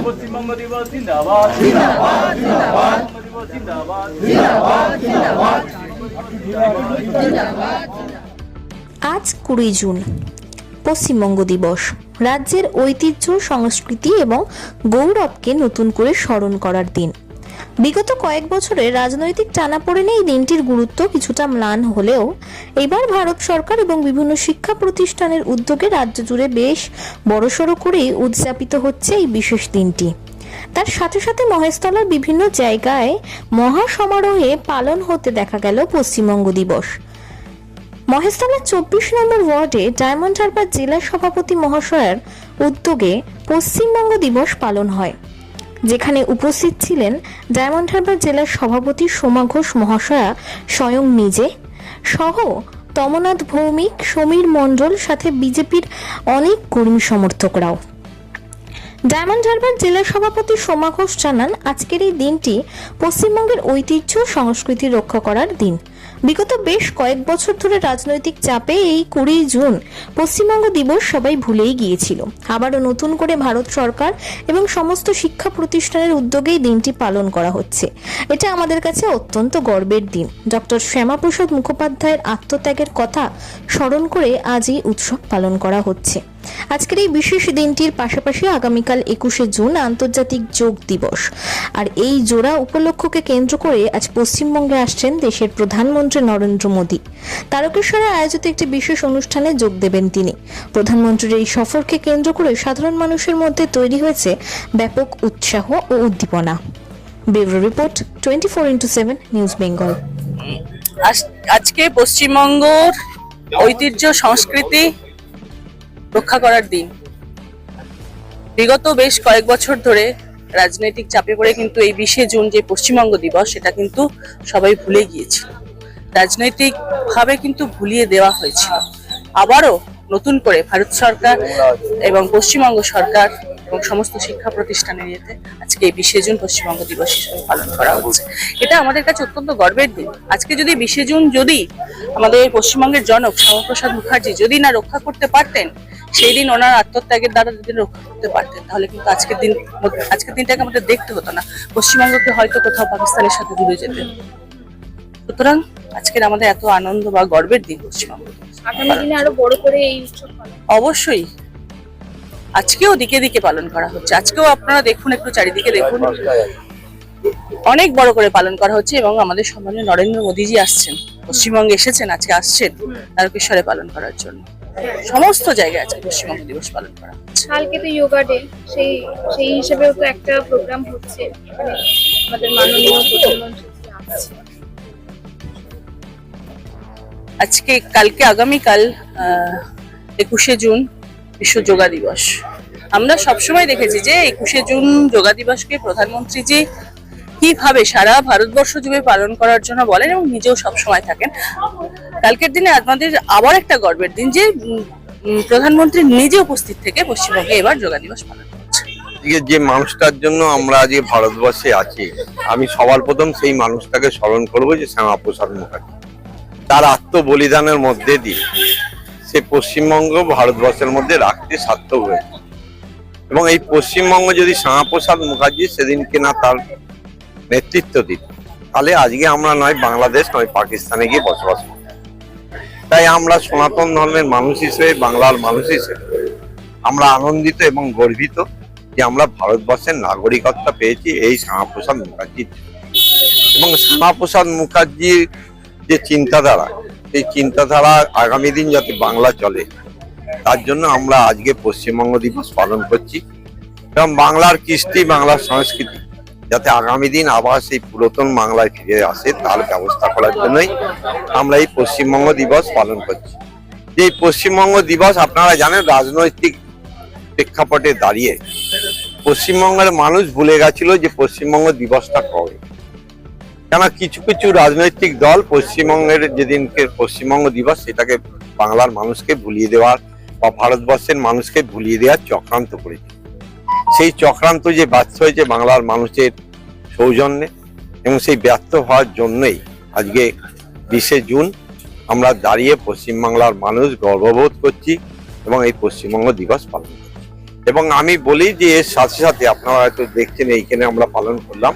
পশ্চিমবঙ্গ দিবস জিন্দাবাদ জিন্দাবাদ জিন্দাবাদ দিবস জিন্দাবাদ জিন্দাবাদ জিন্দাবাদ। আজ 20 জুন পশ্চিমবঙ্গ দিবস। রাজ্যের ঐতিহ্য, সংস্কৃতি এবং গৌরবকে নতুন করে স্মরণ করার দিন। বিগত কয়েক বছরে রাজনৈতিক টানাপোড়েনে এই দিনটির গুরুত্ব কিছুটা ম্লান হলেও এবার ভারত সরকার এবং বিভিন্ন শিক্ষা প্রতিষ্ঠানের উদ্যোগে রাজ্য জুড়ে বেশ বড়সড় করেই উদযাপিত হচ্ছে এই বিশেষ দিনটি। তার সাথে সাথে মহেশতলার বিভিন্ন জায়গায় মহা সমারোহে পালন হতে দেখা গেল পশ্চিমবঙ্গ দিবস। মহেশতলার 24 নম্বর ওয়ার্ডে ডায়মন্ড হারবার জেলা সভাপতি মহাশয়ের উদ্যোগে পশ্চিমবঙ্গ দিবস পালন হয়, যেখানে উপস্থিত ছিলেন ডায়মন্ড হারবার জেলার সভাপতি সোমা ঘোষ মহাশয়া স্বয়ং নিজে সহ তমনাথ ভৌমিক, সমীর মণ্ডল, সাথে বিজেপির অনেক কর্মী সমর্থকরাও। ডায়মন্ড হারবার জেলা সভাপতি সোমা ঘোষ জানান, আজকের এই দিনটি পশ্চিমবঙ্গের ঐতিহ্য সংস্কৃতি রক্ষা করার দিন। বিগত বেশ কয়েক বছর ধরে রাজনৈতিক চাপে এই 20 জুন পশ্চিমবঙ্গ দিবস সবাই ভুলেই গিয়েছিল। আবারও নতুন করে ভারত সরকার এবং সমস্ত শিক্ষা প্রতিষ্ঠানের উদ্যোগেই দিনটি পালন করা হচ্ছে। এটা আমাদের কাছে অত্যন্ত গর্বের দিন। ডক্টর শ্যামাপ্রসাদ মুখোপাধ্যায়ের আত্মত্যাগের কথা স্মরণ করে আজ এই উৎসব পালন করা হচ্ছে। আজকের এই বিশেষ দিনটির পাশাপাশি আগামীকাল 21 জুন আন্তর্জাতিক যোগ দিবস। আর এই জোড়া উপলক্ষকে কেন্দ্র করে আজ পশ্চিমবঙ্গে আসছেন দেশের প্রধানমন্ত্রী নরেন্দ্র মোদী। তারকেশ্বরে আয়োজিত একটি বিশেষ অনুষ্ঠানে যোগ দেবেন তিনি। প্রধানমন্ত্রীর এই সফরকে কেন্দ্র করে সাধারণ মানুষের মধ্যে তৈরি হয়েছে ব্যাপক উৎসাহ ও উদ্দীপনা। Bureau report 24x7 news Bengal. আজকে পশ্চিমবঙ্গের ঐতিহ্য সংস্কৃতি রক্ষা করার দিন। বিগত বেশ কয়েক বছর ধরে রাজনৈতিক চাপে পড়ে কিন্তু এই 20 জুন যে পশ্চিমবঙ্গ দিবস, সেটা কিন্তু সবাই ভুলে গিয়েছিল। রাজনৈতিক ভাবে কিন্তু ভুলিয়ে দেওয়া হয়েছিল। আবারও নতুন করে ভারত সরকার এবং পশ্চিমবঙ্গ সরকার এবং সমস্ত শিক্ষা প্রতিষ্ঠানের ইয়েতে আজকে এই 20 জুন পশ্চিমবঙ্গ দিবস হিসেবে পালন করা হচ্ছে। এটা আমাদের কাছে অত্যন্ত গর্বের দিন। আজকে যদি 20 জুন যদি আমাদের পশ্চিমবঙ্গের জনক শ্যামাপ্রসাদ মুখার্জি যদি না রক্ষা করতে পারতেন, সেই দিন ওনার আত্মত্যাগের দ্বারা যদি রক্ষা করতে পারতেন, তাহলে কিন্তু আজকের দিনটাকে আমাদের দেখতে হতো না। পশ্চিমবঙ্গকে হয়তো কোথাও পাকিস্তানের সাথে জুড়ে যেতে। সুতরাং আজকের আমাদের এত আনন্দ বা গর্বের দিন পশ্চিমবঙ্গ। আগামী দিনে আরো বড় করে এই উৎসব অবশ্যই আজকেও দিকে দিকে পালন করা হচ্ছে। আজকেও আপনারা দেখুন, একটু চারিদিকে দেখুন, অনেক বড় করে পালন করা হচ্ছে। এবং আমাদের সম্মানীয় নরেন্দ্র মোদীজি আসছেন, পশ্চিমবঙ্গে এসেছেন, আজকে আসছেন তারকেশ্বরে পালন করার জন্য। সমস্ত জায়গায় আজকে পশ্চিমবঙ্গ দিবস পালন করা হচ্ছে। কালকে তো যোগা ডে, সেই হিসেবেও তো একটা প্রোগ্রাম হচ্ছে, এখানে আমাদের মাননীয় প্রধানমন্ত্রী আসছে। আজকে আগামীকাল 21 জুন বিশ্ব যোগা দিবস। আমরা সবসময় দেখেছি যে 21 জুন যোগা দিবসকে প্রধানমন্ত্রীজি কিভাবে সারা ভারতবর্ষ জুড়ে পালন করার জন্য বলেন এবং নিজেও সবসময় থাকেন। কালকের দিনে আমাদের আবার একটা গর্বের দিন যে প্রধানমন্ত্রী নিজে উপস্থিত থেকে পশ্চিমবঙ্গে এবার যোগা দিবস পালন করছে। যে মানুষটার জন্য আমরা আজ ভারতবর্ষে আছি, আমি সবার প্রথম সেই মানুষটাকে স্মরণ করবো, যে শ্যামাপ্রসাদ মুখার্জি। তার আত্মবলিদানের মধ্যে দিয়ে সে পশ্চিমবঙ্গ ভারতবর্ষের মধ্যে রাখতে সার্থক হয়েছে। এবং এই পশ্চিমবঙ্গ যদি শ্যামাপ্রসাদ মুখার্জি সেদিনকে না তার নেতৃত্ব দিত, তাহলে আজকে আমরা নয় বাংলাদেশ নয় পাকিস্তানে গিয়ে বসবাস করব। তাই আমরা সনাতন ধর্মের মানুষ হিসেবে, বাংলার মানুষ হিসেবে আমরা আনন্দিত এবং গর্বিত যে আমরা ভারতবর্ষের নাগরিকত্ব পেয়েছি এই শ্যামাপ্রসাদ মুখার্জির। এবং শ্যামাপ্রসাদ মুখার্জির যে চিন্তাধারা, সেই চিন্তাধারা আগামী দিন যাতে বাংলা চলে, তার জন্য আমরা আজকে পশ্চিমবঙ্গ দিবস পালন করছি। এবং বাংলার কৃষ্টি, বাংলার সংস্কৃতি যাতে আগামী দিন আবার সেই পুরাতন বাংলায় ফিরে আসে, তার ব্যবস্থা করার জন্যই আমরা এই পশ্চিমবঙ্গ দিবস পালন করছি। যে এই পশ্চিমবঙ্গ দিবস আপনারা জানেন, রাজনৈতিক প্রেক্ষাপটে দাঁড়িয়ে পশ্চিমবঙ্গের মানুষ ভুলে গেছিল যে পশ্চিমবঙ্গ দিবসটা কবে। কেন কিছু কিছু রাজনৈতিক দল পশ্চিমবঙ্গের যেদিনকে পশ্চিমবঙ্গ দিবস, সেটাকে বাংলার মানুষকে ভুলিয়ে দেওয়ার বা ভারতবর্ষের মানুষকে ভুলিয়ে দেওয়ার চক্রান্ত করেছে। সেই চক্রান্ত যে ব্যর্থ হয়েছে বাংলার মানুষের সৌজন্যে, এবং সেই ব্যর্থ হওয়ার জন্যই আজকে 20 জুন আমরা দাঁড়িয়ে পশ্চিমবাংলার মানুষ গর্ববোধ করছি এবং এই পশ্চিমবঙ্গ দিবস পালন করছি। এবং আমি বলি যে এর সাথে সাথে আপনারা হয়তো দেখছেন এইখানে আমরা পালন করলাম,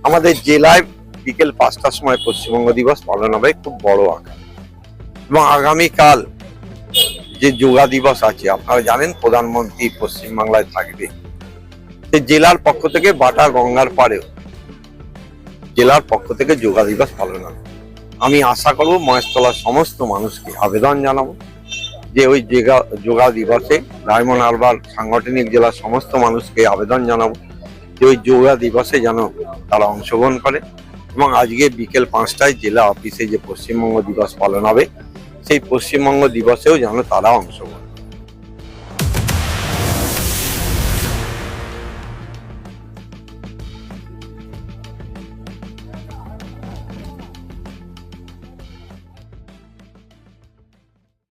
আমাদের জেলায় বিকেল 5টার সময় পশ্চিমবঙ্গ দিবস পালন হবে খুব বড় আকার। এবং আগামীকাল যে যোগা দিবস আছে, আপনারা জানেন প্রধানমন্ত্রী পশ্চিমবাংলায় থাকবে, সেই জেলার পক্ষ থেকে বাটা গঙ্গার পাড়েও জেলার পক্ষ থেকে যোগা দিবস পালন হবে। আমি আশা করব মহেশতলার সমস্ত মানুষকে আবেদন জানাবো যে ওই যোগা দিবসে ডায়মন্ড হারবার সাংগঠনিক জেলার সমস্ত মানুষকে আবেদন জানাবো যে ওই যোগা দিবসে যেন তারা অংশগ্রহণ করে। এবং আজকে বিকেল 5টায় জেলা অফিসে যে পশ্চিমবঙ্গ দিবস পালন হবে, সেই পশ্চিমবঙ্গ দিবসেও যেন তারা অংশগ্রহণ করে।